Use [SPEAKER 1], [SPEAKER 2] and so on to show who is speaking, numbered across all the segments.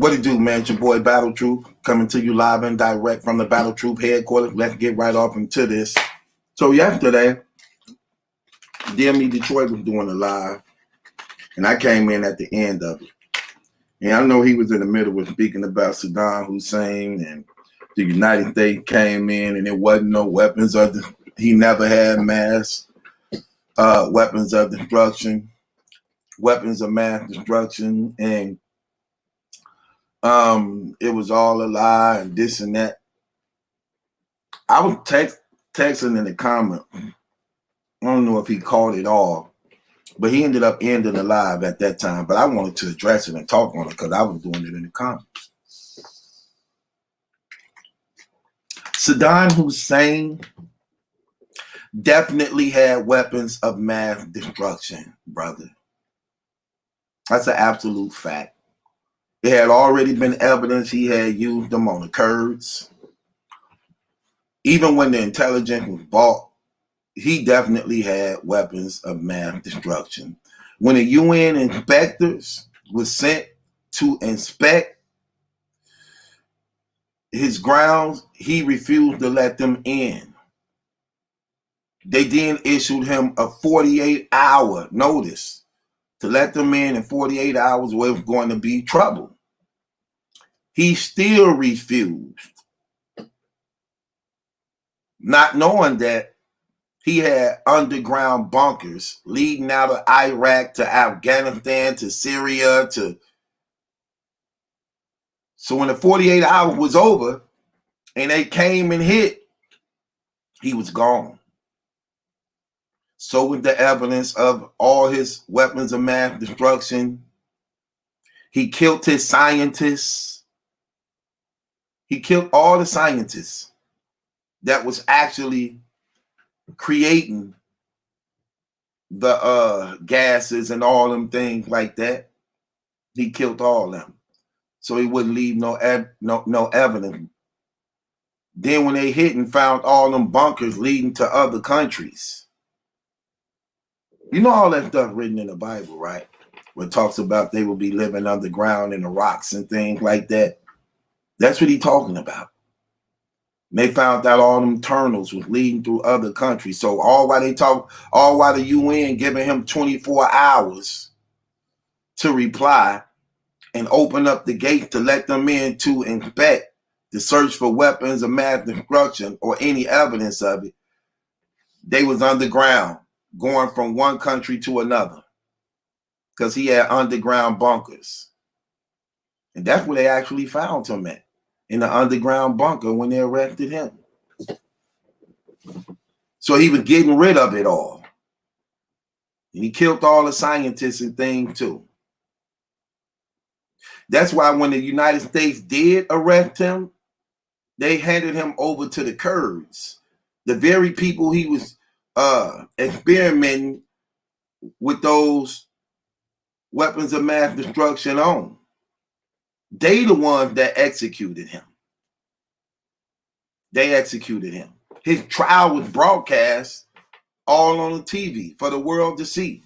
[SPEAKER 1] What it do, man? It's your boy Battle Troop coming to you live and direct from the Battle Troop headquarters. Let's get right off into this. So yesterday, DME Detroit was doing a live, and I came in at the end of it. And I know he was in the middle of speaking about Saddam Hussein, and the United States came in, and it wasn't no weapons of he never had mass weapons of destruction, weapons of mass destruction, and it was all a lie and this and that. I was texting in the comment. I don't know if he caught it all, but he ended up ending the live at that time. But I wanted to address it and talk on it because I was doing it in the comments. Saddam Hussein definitely had weapons of mass destruction, brother. That's an absolute fact. It had already been evidence he had used them on the Kurds. Even when the intelligence was bought, he definitely had weapons of mass destruction. When the UN inspectors were sent to inspect his grounds, he refused to let them in. They then issued him a 48-hour notice to let them in 48 hours or it was going to be trouble. He still refused, not knowing that he had underground bunkers leading out of Iraq to Afghanistan to Syria to. So when the 48 hours was over and they came and hit, he was gone. So with the evidence of all his weapons of mass destruction, he killed his scientists. He killed all the scientists that was actually creating the gases and all them things like that. He killed all of them, so he wouldn't leave no evidence. Then when they hit and found all them bunkers leading to other countries, you know all that stuff written in the Bible, right? Where it talks about they will be living underground in the rocks and things like that. That's what he's talking about. And they found out all them tunnels was leading through other countries. So all while the UN giving him 24 hours to reply and open up the gate to let them in to inspect, to search for weapons of mass destruction or any evidence of it, they was underground, going from one country to another because he had underground bunkers. And that's where they actually found him at, in the underground bunker when they arrested him. So he was getting rid of it all. And he killed all the scientists and things too. That's why when the United States did arrest him, they handed him over to the Kurds, the very people he was experimenting with those weapons of mass destruction on. They the ones that executed him. They executed him. His trial was broadcast all on the TV for the world to see.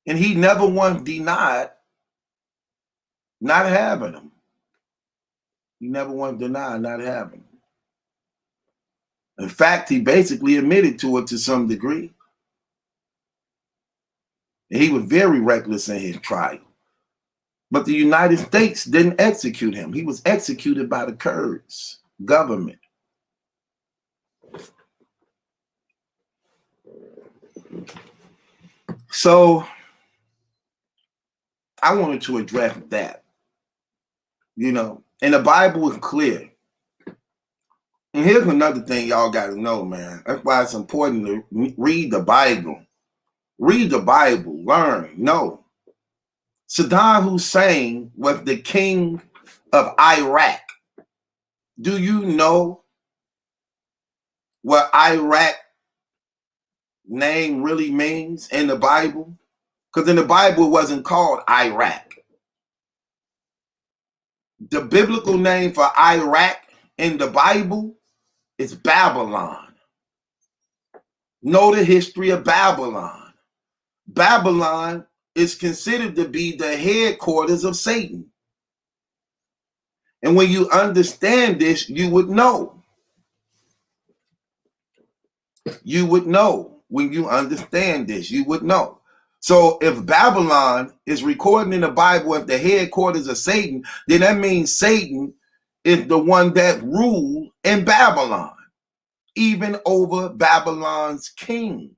[SPEAKER 1] And he never once denied not having them. He never once denied not having them. In fact, he basically admitted to it to some degree. And he was very reckless in his trial. But the United States didn't execute him. He was executed by the Kurds government. So I wanted to address that. You know, and the Bible is clear. And here's another thing y'all got to know, man. That's why it's important to read the Bible. Read the Bible, learn, know. Saddam Hussein was the king of Iraq. Do you know what Iraq name really means in the Bible? Because in the Bible it wasn't called Iraq. The biblical name for Iraq in the Bible is Babylon. Know the history of Babylon. Babylon is considered to be the headquarters of Satan. And when you understand this, you would know. You would know. When you understand this, you would know. So if Babylon is recorded in the Bible as the headquarters of Satan, then that means Satan is the one that ruled in Babylon, even over Babylon's king,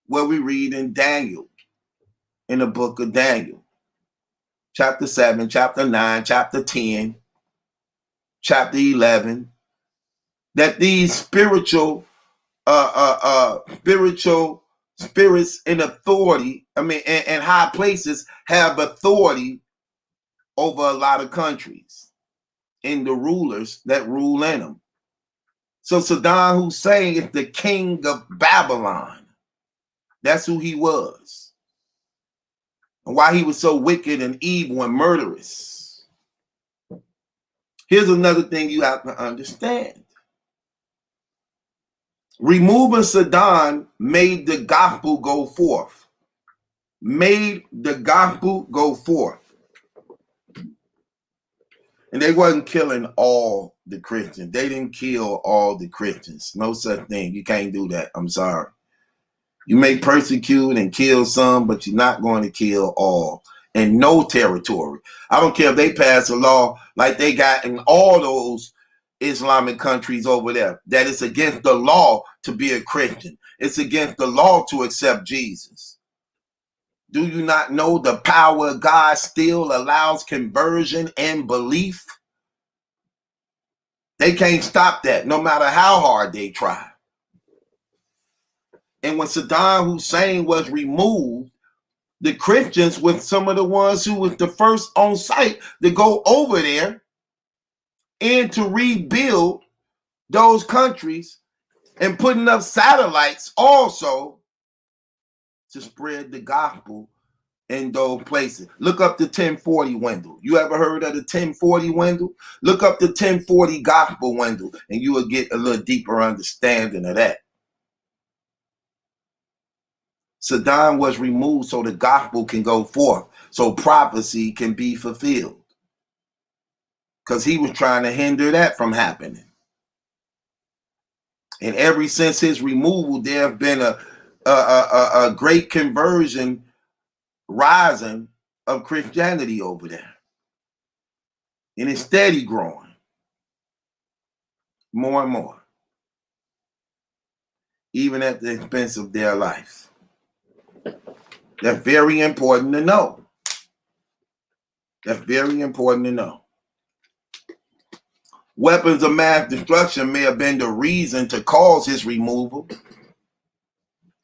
[SPEAKER 1] where we read in Daniel, in the book of Daniel, chapter 7, chapter 9, chapter 10, chapter 11, that these spiritual spirits in authority, and high places have authority over a lot of countries and the rulers that rule in them. So Saddam Hussein is the king of Babylon. That's who he was. And why he was so wicked and evil and murderous. Here's another thing you have to understand. Removing Saddam made the gospel go forth. Made the gospel go forth. And they wasn't killing all the Christians. They didn't kill all the Christians. No such thing. You can't do that. I'm sorry. You may persecute and kill some, but you're not going to kill all. In no territory. I don't care if they pass a law like they got in all those Islamic countries over there, that it's against the law to be a Christian. It's against the law to accept Jesus. Do you not know the power of God still allows conversion and belief? They can't stop that, no matter how hard they try. And when Saddam Hussein was removed, the Christians were some of the ones who was the first on site to go over there and to rebuild those countries and putting up satellites also to spread the gospel in those places. Look up the 1040 window. You ever heard of the 1040 window? Look up the 1040 gospel window and you will get a little deeper understanding of that. Saddam was removed so the gospel can go forth, so prophecy can be fulfilled. Because he was trying to hinder that from happening. And ever since his removal, there have been a great conversion rising of Christianity over there. And it's steady growing. More and more. Even at the expense of their life. That's very important to know. That's very important to know. Weapons of mass destruction may have been the reason to cause his removal,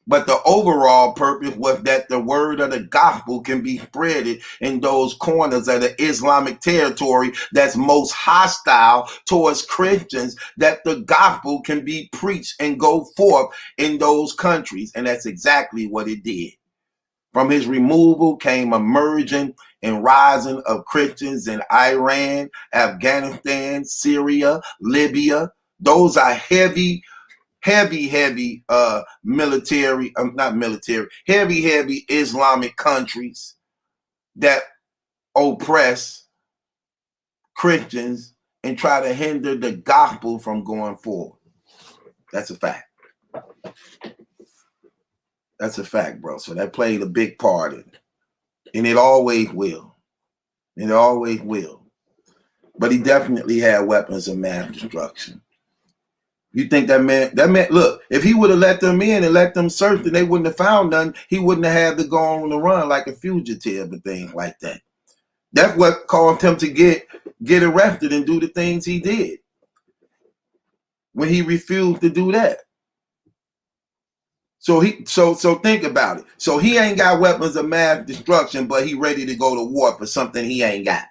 [SPEAKER 1] but the overall purpose was that the word of the gospel can be spreaded in those corners of the Islamic territory that's most hostile towards Christians, that the gospel can be preached and go forth in those countries. And that's exactly what it did. From his removal came a merging and rising of Christians in Iran, Afghanistan, Syria, Libya. Those are heavy military, not military, heavy Islamic countries that oppress Christians and try to hinder the gospel from going forward. That's a fact. That's a fact, bro. So that played a big part in it. And it always will. It always will. But he definitely had weapons of mass destruction. You think that man, look, if he would have let them in and let them search and they wouldn't have found none, he wouldn't have had to go on the run like a fugitive and things like that. That's what caused him to get arrested and do the things he did when he refused to do that. So think about it. So he ain't got weapons of mass destruction, but he ready to go to war for something he ain't got.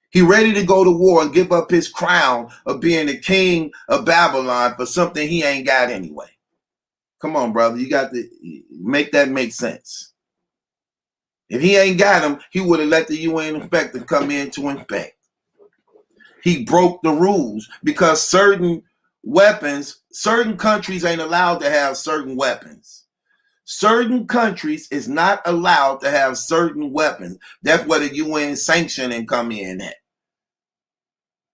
[SPEAKER 1] He ready to go to war and give up his crown of being the king of Babylon for something he ain't got anyway. Come on, brother. You got to make that make sense. If he ain't got him, he would have let the UN inspector come in to inspect. He broke the rules because certain weapons, certain countries ain't allowed to have certain weapons. Certain countries is not allowed to have certain weapons. That's where the UN sanctioning come in at.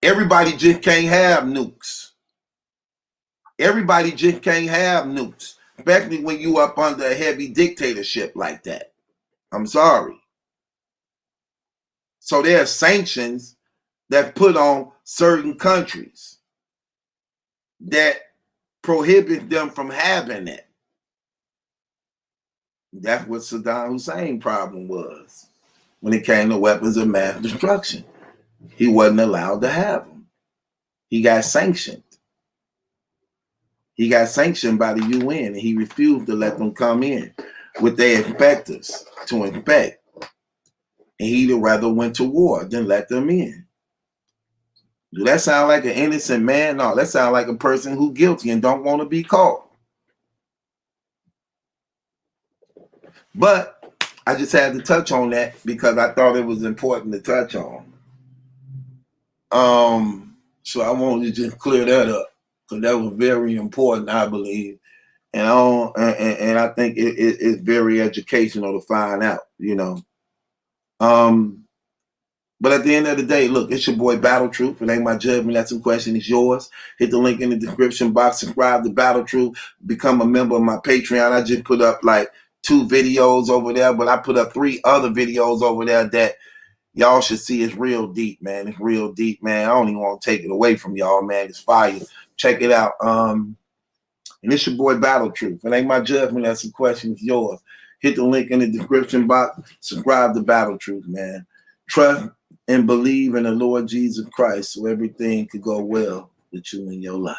[SPEAKER 1] Everybody just can't have nukes. Everybody just can't have nukes, especially when you up under a heavy dictatorship like that. I'm sorry. So there are sanctions that put on certain countries that prohibit them from having it. That's what Saddam Hussein's problem was when it came to weapons of mass destruction. He wasn't allowed to have them. He got sanctioned. He got sanctioned by the UN, and he refused to let them come in with their inspectors to inspect. And he'd rather went to war than let them in. Do that sound like an innocent man? No, that sounds like a person who's guilty and don't want to be caught. But I just had to touch on that because I thought it was important to touch on. So I wanted to just clear that up because that was very important, I believe, and I think it's very educational to find out, you know. But at the end of the day, look, it's your boy Battle Truth. It ain't my judgment. That's a question. It's yours. Hit the link in the description box. Subscribe to Battle Truth. Become a member of my Patreon. I just put up like 2 videos over there, but I put up 3 other videos over there that y'all should see. It's real deep, man. It's real deep, man. I don't even want to take it away from y'all, man. It's fire. Check it out. And it's your boy Battle Truth. It ain't my judgment. That's a question. It's yours. Hit the link in the description box. Subscribe to Battle Truth, man. Trust and believe in the Lord Jesus Christ so everything could go well with you in your life.